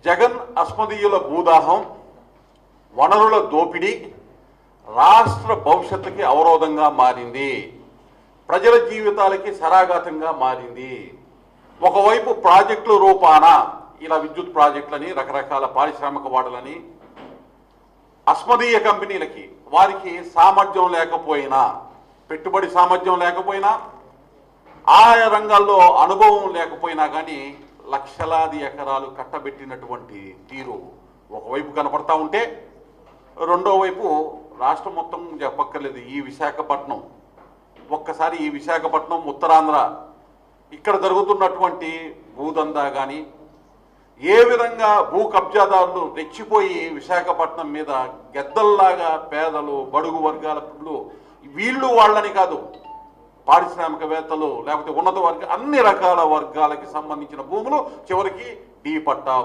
జగన్ అస్మదీయుల భూదాహం, వనరుల దోపిడీ రాష్ట్ర భవిష్యత్తుకి అవరోధంగా మారింది. ప్రజల జీవితాలకి శరాఘాతంగా మారింది. ఒకవైపు ప్రాజెక్టుల రూపాన ఇలా విద్యుత్ ప్రాజెక్టులని, రకరకాల పారిశ్రామిక వాడలని అస్మదీయ కంపెనీలకి వారికి సామర్థ్యం లేకపోయినా, పెట్టుబడి సామర్థ్యం లేకపోయినా, ఆయా రంగాల్లో అనుభవం లేకపోయినా కానీ లక్షలాది ఎకరాలు కట్టబెట్టినటువంటి తీరు ఒకవైపు కనపడతా ఉంటే, రెండో వైపు రాష్ట్రం మొత్తం చెప్పక్కర్లేదు. ఈ విశాఖపట్నం, ఒక్కసారి ఈ విశాఖపట్నం, ఉత్తరాంధ్ర ఇక్కడ జరుగుతున్నటువంటి భూదందా కానీ, ఏ విధంగా భూ కబ్జాదారులు రెచ్చిపోయి విశాఖపట్నం మీద గెద్దల్లాగా పేదలు, బడుగు వర్గాల వీళ్ళు వాళ్ళని కాదు, పారిశ్రామికవేత్తలు లేకపోతే ఉన్నత వర్గ అన్ని రకాల వర్గాలకి సంబంధించిన భూములు చివరికి డీ పట్టా